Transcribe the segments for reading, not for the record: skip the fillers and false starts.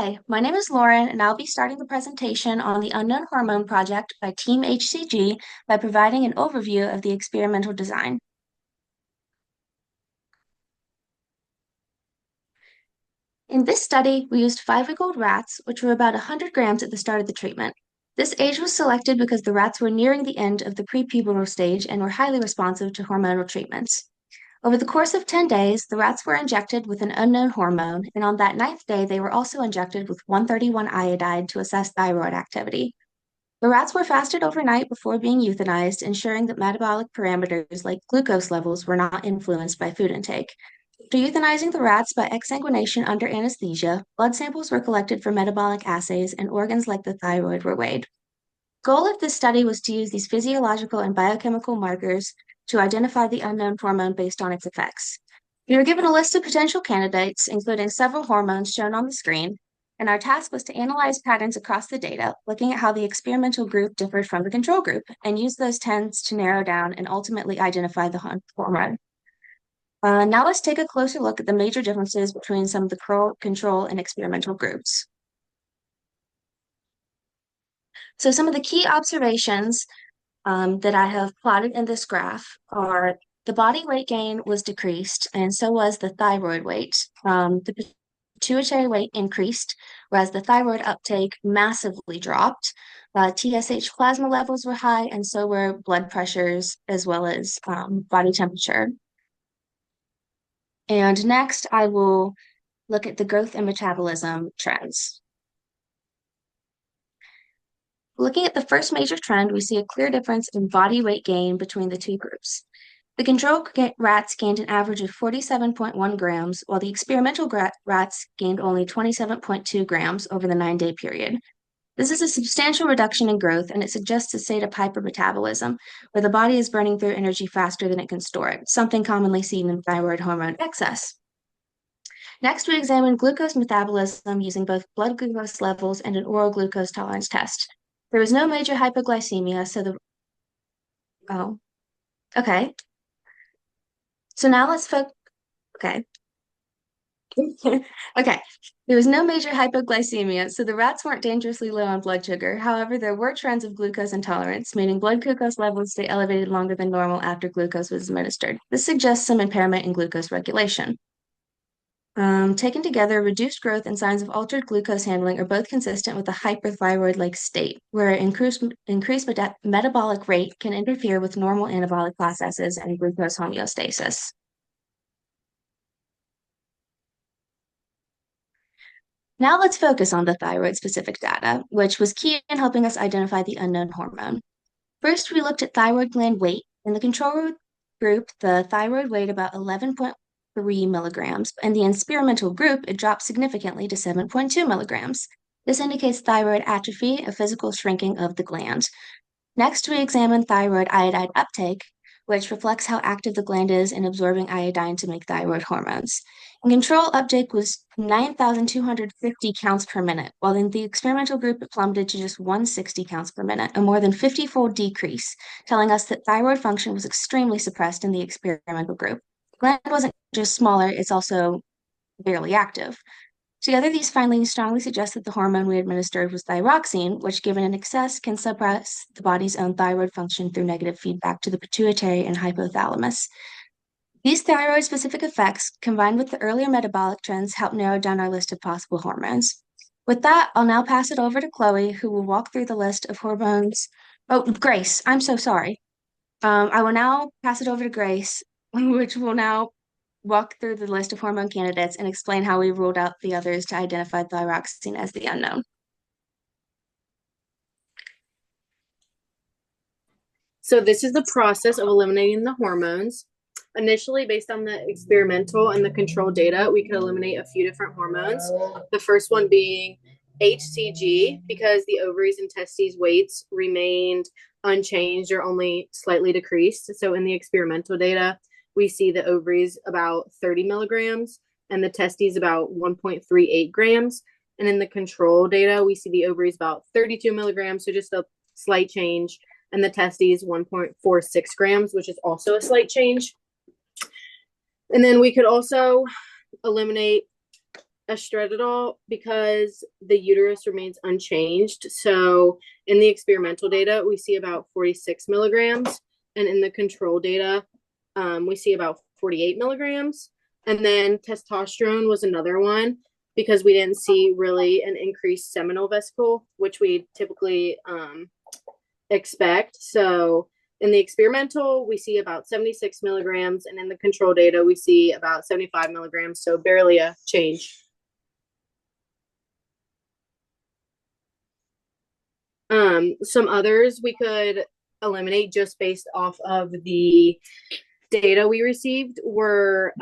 Hi, my name is Lauren, and I'll be starting the presentation on the Unknown Hormone Project by Team hCG by providing an overview of the experimental design. In this study, we used 5-week-old rats, which were about 100 grams at the start of the treatment. This age was selected because the rats were nearing the end of the prepubertal stage and were highly responsive to hormonal treatments. Over the course of 10 days, the rats were injected with an unknown hormone, and on that ninth day, they were also injected with 131 iodide to assess thyroid activity. The rats were fasted overnight before being euthanized, ensuring that metabolic parameters like glucose levels were not influenced by food intake. After euthanizing the rats by exsanguination under anesthesia, blood samples were collected for metabolic assays and organs like the thyroid were weighed. The goal of this study was to use these physiological and biochemical markers to identify the unknown hormone based on its effects. We were given a list of potential candidates, including several hormones shown on the screen, and our task was to analyze patterns across the data, looking at how the experimental group differed from the control group, and use those trends to narrow down and ultimately identify the hormone. Now let's take a closer look at the major differences between some of the control and experimental groups. So some of the key observations that I have plotted in this graph are the body weight gain was decreased, and so was the thyroid weight. The pituitary weight increased, whereas the thyroid uptake massively dropped. TSH plasma levels were high, and so were blood pressures as well as body temperature. And next, I will look at the growth and metabolism trends. Looking at the first major trend, we see a clear difference in body weight gain between the two groups. The control rats gained an average of 47.1 grams, while the experimental rats gained only 27.2 grams over the 9-day period. This is a substantial reduction in growth, and it suggests a state of hypermetabolism, where the body is burning through energy faster than it can store it, something commonly seen in thyroid hormone excess. Next, we examined glucose metabolism using both blood glucose levels and an oral glucose tolerance test. There was no major hypoglycemia, oh, okay. So now let's focus, okay. Okay, there was no major hypoglycemia, so the rats weren't dangerously low on blood sugar. However, there were trends of glucose intolerance, meaning blood glucose levels stay elevated longer than normal after glucose was administered. This suggests some impairment in glucose regulation. Taken together, reduced growth and signs of altered glucose handling are both consistent with a hyperthyroid-like state, where increased metabolic rate can interfere with normal anabolic processes and glucose homeostasis. Now let's focus on the thyroid-specific data, which was key in helping us identify the unknown hormone. First, we looked at thyroid gland weight. In the control group, the thyroid weighed about 11.3 milligrams. In the experimental group, it dropped significantly to 7.2 milligrams. This indicates thyroid atrophy, a physical shrinking of the gland. Next, we examined thyroid iodide uptake, which reflects how active the gland is in absorbing iodine to make thyroid hormones. In control, uptake was 9,250 counts per minute, while in the experimental group, it plummeted to just 160 counts per minute, a more than 50-fold decrease, telling us that thyroid function was extremely suppressed in the experimental group. The gland wasn't just smaller, it's also barely active. Together, these findings strongly suggest that the hormone we administered was thyroxine, which, given in excess, can suppress the body's own thyroid function through negative feedback to the pituitary and hypothalamus. These thyroid-specific effects, combined with the earlier metabolic trends, help narrow down our list of possible hormones. With that, I'll now pass it over to Chloe, who will walk through the list of hormones. Oh, Grace, I'm so sorry. I will now pass it over to Grace, which will now walk through the list of hormone candidates and explain how we ruled out the others to identify thyroxine as the unknown. So this is the process of eliminating the hormones. Initially, based on the experimental and the control data, we could eliminate a few different hormones. The first one being hCG, because the ovaries and testes weights remained unchanged or only slightly decreased. So in the experimental data, we see the ovaries about 30 milligrams and the testes about 1.38 grams. And in the control data, we see the ovaries about 32 milligrams, so just a slight change, and the testes 1.46 grams, which is also a slight change. And then we could also eliminate estradiol because the uterus remains unchanged. So in the experimental data, we see about 46 milligrams, and in the control data, we see about 48 milligrams. And then testosterone was another one because we didn't see really an increased seminal vesicle, which we typically expect. So in the experimental, we see about 76 milligrams, and in the control data, we see about 75 milligrams, so barely a change. Some others we could eliminate just based off of the data we received were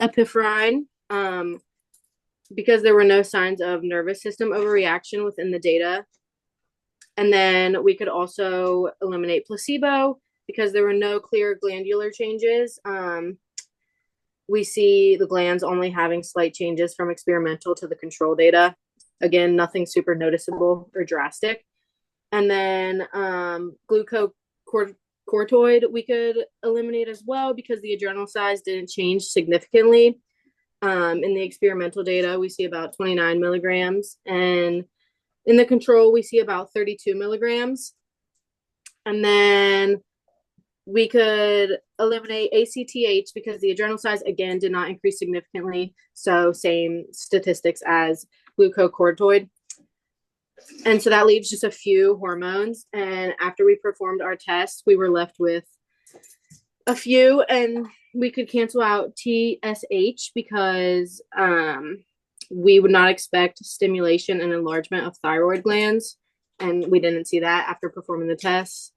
epinephrine, because there were no signs of nervous system overreaction within the data. And then we could also eliminate placebo because there were no clear glandular changes. We see the glands only having slight changes from experimental to the control data. Again, nothing super noticeable or drastic. And then glucocorticoid we could eliminate as well because the adrenal size didn't change significantly. In the experimental data, we see about 29 milligrams, and in the control, we see about 32 milligrams. And then we could eliminate ACTH because the adrenal size, again, did not increase significantly. So same statistics as glucocorticoid. And so that leaves just a few hormones. And after we performed our test, we were left with a few, and we could cancel out TSH because we would not expect stimulation and enlargement of thyroid glands, and we didn't see that after performing the tests.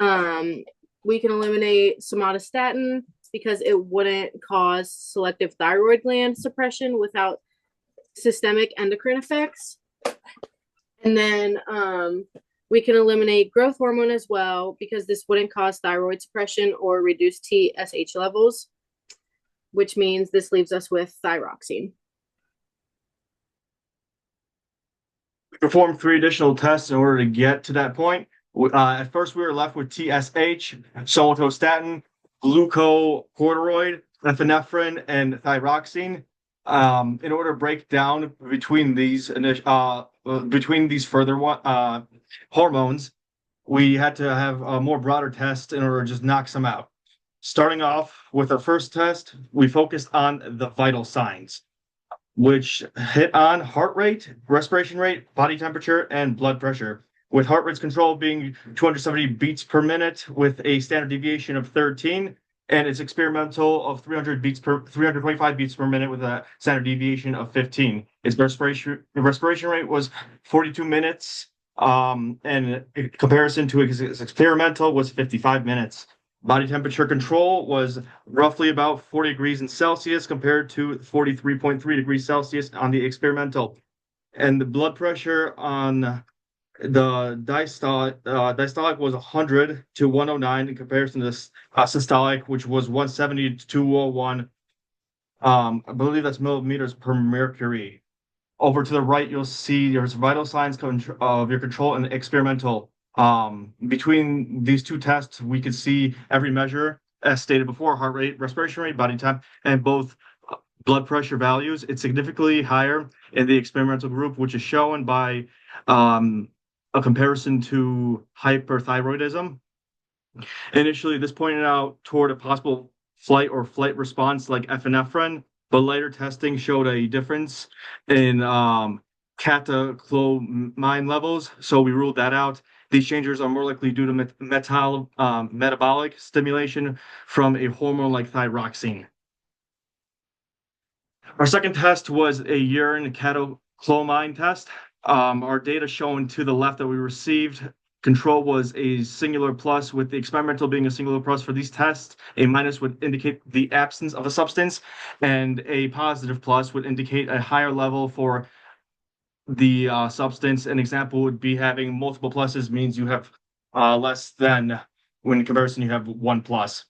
We can eliminate somatostatin because it wouldn't cause selective thyroid gland suppression without systemic endocrine effects. And then we can eliminate growth hormone as well because this wouldn't cause thyroid suppression or reduce TSH levels, which means this leaves us with thyroxine. We performed 3 additional tests in order to get to that point. At first, we were left with TSH, somatostatin, glucocorticoid, epinephrine, and thyroxine. In order to break down between these further hormones, we had to have a more broader test in order to just knock some out. Starting off with our first test, we focused on the vital signs, which hit on heart rate, respiration rate, body temperature, and blood pressure, with heart rates control being 270 beats per minute with a standard deviation of 13, and its experimental of 325 beats per minute with a standard deviation of 15. Its respiration rate was 42 minutes, and in comparison to its experimental was 55 minutes. Body temperature control was roughly about 40 degrees in Celsius compared to 43.3 degrees Celsius on the experimental. And the blood pressure on the diastolic was 100 to 109 in comparison to the systolic, which was 170 to 201. I believe that's millimeters per mercury. Over to the right, you'll see your vital signs of your control and experimental. Between these two tests, we could see every measure, as stated before: heart rate, respiration rate, body temp, and both blood pressure values. It's significantly higher in the experimental group, which is shown by a comparison to hyperthyroidism. Initially, this pointed out toward a possible flight or flight response like epinephrine, but later testing showed a difference in catecholamine levels, so we ruled that out. These changes are more likely due to metabolic stimulation from a hormone like thyroxine. Our second test was a urine catecholamine test. Our data shown to the left that we received, control was a singular plus, with the experimental being a singular plus for these tests. A minus would indicate the absence of a substance, and a positive plus would indicate a higher level for the substance. An example would be having multiple pluses means you have less than, when in comparison you have 1 plus.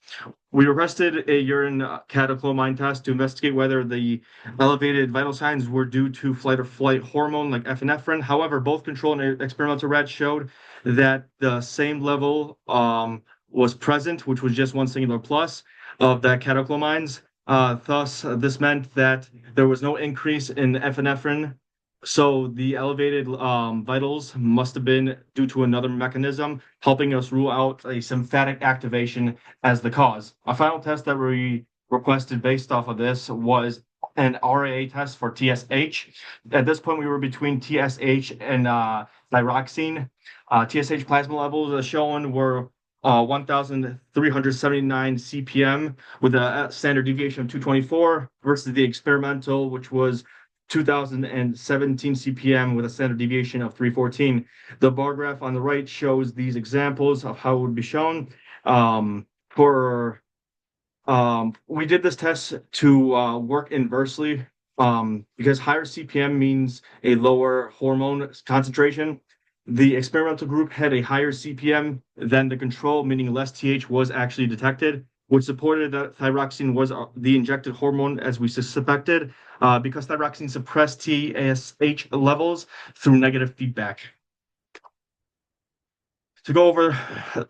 We requested a urine catecholamine test to investigate whether the elevated vital signs were due to fight or flight hormone like epinephrine. However, both control and experimental rats showed that the same level was present, which was just one singular plus of the catecholamides. Thus, this meant that there was no increase in epinephrine. So the elevated vitals must have been due to another mechanism, helping us rule out a sympathetic activation as the cause. A final test that we requested based off of this was an RAA test for TSH. At this point, we were between TSH and thyroxine. TSH plasma levels as shown were 1,379 CPM with a standard deviation of 224 versus the experimental, which was 2017 CPM with a standard deviation of 314. The bar graph on the right shows these examples of how it would be shown. We did this test to work inversely because higher CPM means a lower hormone concentration. The experimental group had a higher CPM than the control, meaning less TH was actually detected, which supported that thyroxine was the injected hormone as we suspected, because thyroxine suppressed TSH levels through negative feedback. To go over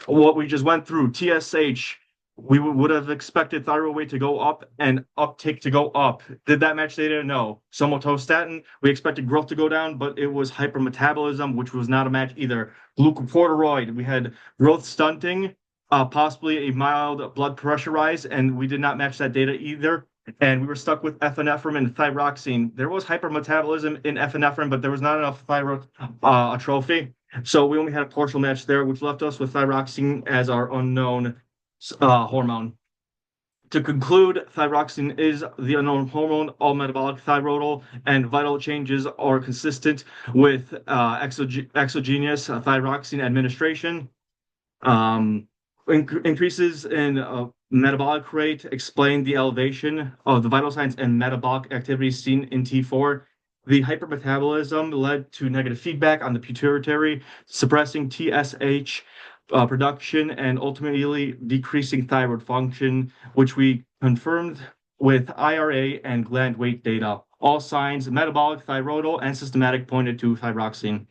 what we just went through, TSH, we would have expected thyroid weight to go up and uptake to go up. Did that match data? No. Somatostatin, we expected growth to go down, but it was hypermetabolism, which was not a match either. Glucocorticoid, we had growth stunting, possibly a mild blood pressure rise, and we did not match that data either. And we were stuck with epinephrine and thyroxine. There was hypermetabolism in epinephrine, but there was not enough thyroid atrophy. So we only had a partial match there, which left us with thyroxine as our unknown hormone. To conclude, thyroxine is the unknown hormone. All metabolic thyroidal and vital changes are consistent with exogenous thyroxine administration. Increases in metabolic rate explain the elevation of the vital signs and metabolic activities seen in T4. The hypermetabolism led to negative feedback on the pituitary, suppressing TSH production and ultimately decreasing thyroid function, which we confirmed with IRA and gland weight data. All signs, metabolic, thyroidal, and systematic, pointed to thyroxine.